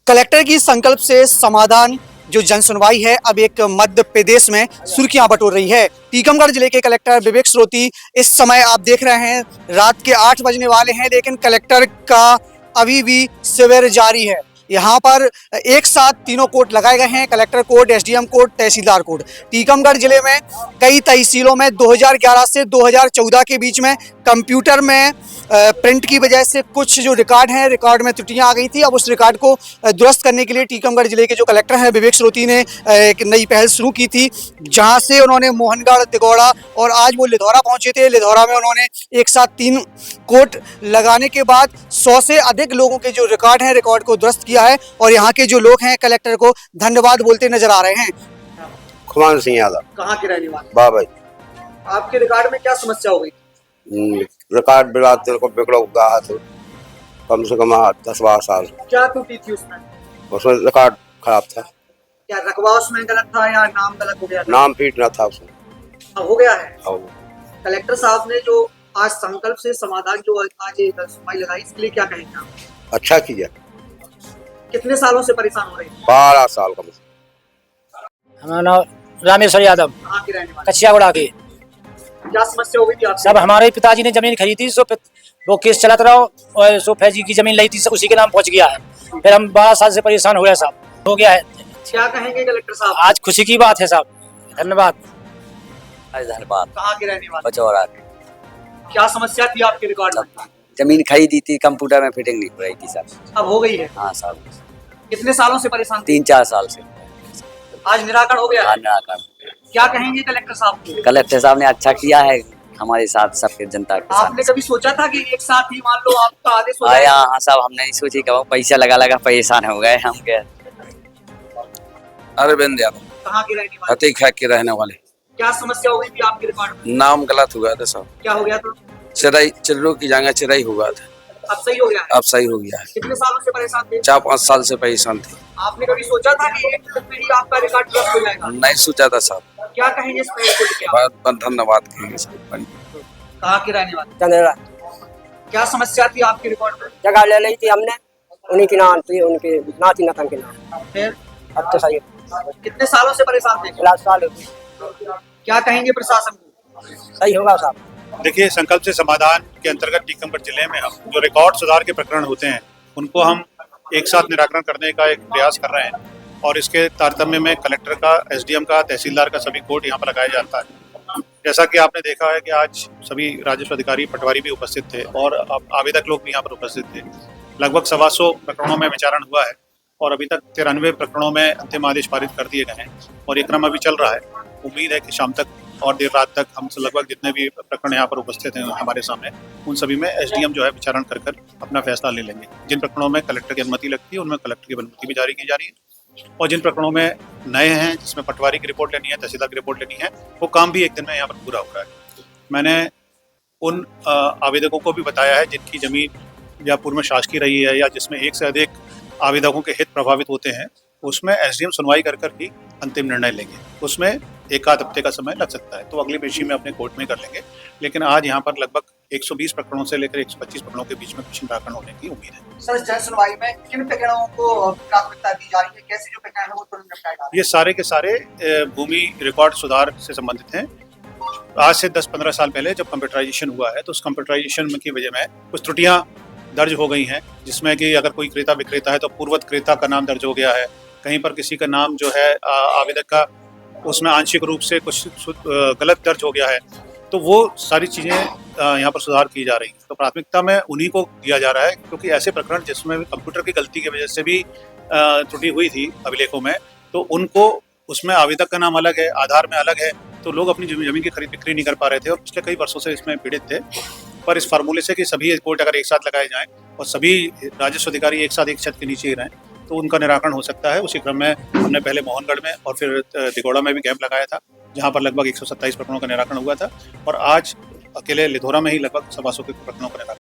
Collector की संकल्प से समाधान जो जन सुनवाई है अब एक मध्य प्रदेश में सुर्खियां बटोर रही है। टीकमगढ़ जिले के कलेक्टर विवेक श्रोती इस समय आप देख रहे हैं रात के 8 बजने वाले हैं, लेकिन कलेक्टर का अभी भी शिविर जारी है। यहाँ पर एक साथ तीनों कोर्ट लगाए गए हैं, कलेक्टर कोर्ट, एसडीएम कोर्ट, तहसीलदार कोर्ट। टीकमगढ़ जिले में कई तहसीलों में 2011 से 2014 के बीच में कंप्यूटर में प्रिंट की वजह से कुछ जो रिकॉर्ड में त्रुटियां आ गई थी। अब उस रिकॉर्ड को दुरुस्त करने के लिए टीकमगढ़ जिले के जो कलेक्टर हैं विवेक श्रोती ने एक नई पहल शुरू की थी, जहां से उन्होंने मोहनगढ़, तिगोड़ा और आज वो लिधौरा पहुंचे थे। लिधौरा में उन्होंने एक साथ 3 कोर्ट लगाने के बाद 100 से अधिक लोगों के जो रिकॉर्ड को दुरुस्त किया है और यहाँ के जो लोग हैं कलेक्टर को धन्यवाद बोलते नजर आ रहे हैं। खुमान सिंह यादव। कहाँ के रहने वाले? बाबा। आपके रिकॉर्ड में क्या समस्या हो गई? रिकॉर्ड बिगड़ा हुआ तो कम से कम 10-12 साल। क्या त्रुटि थी उसमें? उसमें रिकॉर्ड खराब था। क्या रकबा उसमें गलत था या नाम गलत हो गया था? नाम पीटना था उसमें। हो गया है। कलेक्टर साहब ने जो आज संकल्प से समाधान जो आज सुनवाई लगाई, इसके लिए क्या कहेंगे आप? अच्छा किया। कितने सालों से परेशान हो रहे हैं? 12 साल का। हमारा नाम रामेश्वर यादव, कहाँ के रहने वाले? कचियागुड़ा के। क्या समस्या हो गई थी आपसे? सब हमारे पिताजी ने जमीन खरीदी, सो वो केस चलत रहा और सो फैजी की जमीन ली थी, उसी के नाम पहुंच गया है। फिर हम 12 साल से परेशान हुए साहब, हो गया है। क्या कहेंगे कलेक्टर साहब? आज खुशी की बात है साहब, धन्यवाद। धन्यवाद। कहाँ के रहने वाले? बचौरा। क्या समस्या थी आपके रिकॉर्ड में? जमीन खरीदी थी, कंप्यूटर में फिटिंग नहीं हो रही थी साहब। अब हो गई है? हाँ साहब। कितने सालों से परेशान थे? 3-4 साल से। आज निराकरण हो गया? हाँ, निराकरण। क्या कहेंगे कलेक्टर साहब? कलेक्टर साहब ने अच्छा किया है हमारे साथ, सबके जनता के साथ। आपने कभी सोचा था कि एक साथ ही मान लो आपका आदेश हो जाए? हाँ साहब, हमने नहीं सोची कि पैसा लगा परेशान हो गए हम। क्या अरविंद यादव। कहाँ के रहने वाले? हतीखा के रहने वाले। क्या समस्या हो गई थी आपके रिकॉर्ड में? नाम गलत हुआ था साहब। क्या हो गया था? चिर्रू की जगह चिराई हुआ था। अब सही हो गया है? अब सही हो गया है। कितने सालों से परेशान थे? 4-5 साल से परेशान थे। आपने कभी सोचा था कि एक मिनट में ही आपका रिकॉर्ड दुरुस्त हो जाएगा? नहीं सोचा था साहब। क्या कहेंगे इस पहल को लेकर? बहुत बहुत धन्यवाद कहेंगे साहब। कहाँ के रहने वाले? चंद्रा। क्या समस्या थी आपके रिकॉर्ड में? जगह ले ली थी हमने, उन्हीं के नाम थी, उनके नाती नतन के नाम। फिर अब तो सही। कितने सालों से परेशान थे? 5 साल हो गए। क्या कहेंगे प्रशासन को? सही होगा साहब। देखिए, संकल्प से समाधान के अंतर्गत टीकमगढ़ जिले में हम जो रिकॉर्ड सुधार के प्रकरण होते हैं उनको हम एक साथ निराकरण करने का एक प्रयास कर रहे हैं और इसके तारतम्य में कलेक्टर का, एसडीएम का, तहसीलदार का सभी कोर्ट यहाँ पर लगाया जाता है। जैसा कि आपने देखा है कि आज सभी राजस्व अधिकारी, पटवारी भी उपस्थित थे और आवेदक लोग भी यहाँ पर उपस्थित थे। लगभग 125 प्रकरणों में विचारण हुआ है और अभी तक 93 प्रकरणों में अंतिम आदेश पारित कर दिए गए हैं और ये क्रम अभी चल रहा है। उम्मीद है कि शाम तक और देर रात तक हम लगभग जितने भी प्रकरण यहाँ पर उपस्थित हैं हमारे सामने, उन सभी में एसडीएम जो है विचारण कर अपना फैसला ले लेंगे। जिन प्रकरणों में कलेक्टर की अनुमति लगती है उनमें कलेक्टर की अनुमति भी जारी की जा रही है और जिन प्रकरणों में नए हैं, जिसमें पटवारी की रिपोर्ट लेनी है, तहसीलदार की रिपोर्ट लेनी है, वो काम भी एक दिन में यहाँ पर पूरा हो रहा है। मैंने उन आवेदकों को भी बताया है जिनकी जमीन या पूर्व में शासकीय रही है या जिसमें एक से अधिक आवेदकों के हित प्रभावित होते हैं, उसमें एसडीएम सुनवाई कर ही अंतिम निर्णय लेंगे। उसमें 1-आध हफ्ते का समय लग सकता है, तो अगली पेशी में अपने कोर्ट में कर लेंगे। लेकिन आज यहाँ पर लगभग 120 प्रकरणों से लेकर 125 प्रकरणों के बीच में कुछ निराकरण होने की उम्मीद है। सर, जन सुनवाई में किन प्रकरणों को प्राथमिकता दी जा रही है? कैसे जो प्रकरण है वो तुरंत निपटाए जा रहे हैं? ये सारे के सारे भूमि रिकॉर्ड सुधार से संबंधित हैं। आज से 10-15 साल पहले जब कंप्यूटराइजेशन हुआ है तो उस कंप्यूटराइजेशन की वजह में कुछ त्रुटियां दर्ज हो गई हैं, जिसमें कि अगर कोई क्रेता विक्रेता है तो पूर्वत क्रेता का नाम दर्ज हो गया है, कहीं पर किसी का नाम जो है आवेदक का उसमें आंशिक रूप से कुछ गलत दर्ज हो गया है, तो वो सारी चीज़ें यहाँ पर सुधार की जा रही हैं। तो प्राथमिकता में उन्हीं को दिया जा रहा है, क्योंकि ऐसे प्रकरण जिसमें कंप्यूटर की गलती की वजह से भी त्रुटि हुई थी अभिलेखों में, तो उनको उसमें आवेदक का नाम अलग है, आधार में अलग है, तो लोग अपनी जमीन की खरीद बिक्री नहीं कर पा रहे थे और पिछले कई वर्षों से इसमें पीड़ित थे। पर इस फार्मूले से कि सभी कोर्ट अगर एक साथ लगाए जाएं और सभी राजस्व अधिकारी एक साथ एक छत के नीचे ही रहें तो उनका निराकरण हो सकता है। उसी क्रम में हमने पहले मोहनगढ़ में और फिर तिगोड़ा में भी कैंप लगाया था, जहां पर लगभग 127 प्रकरणों का निराकरण हुआ था और आज अकेले लिधौरा में ही लगभग 125 प्रकरणों का निराकरण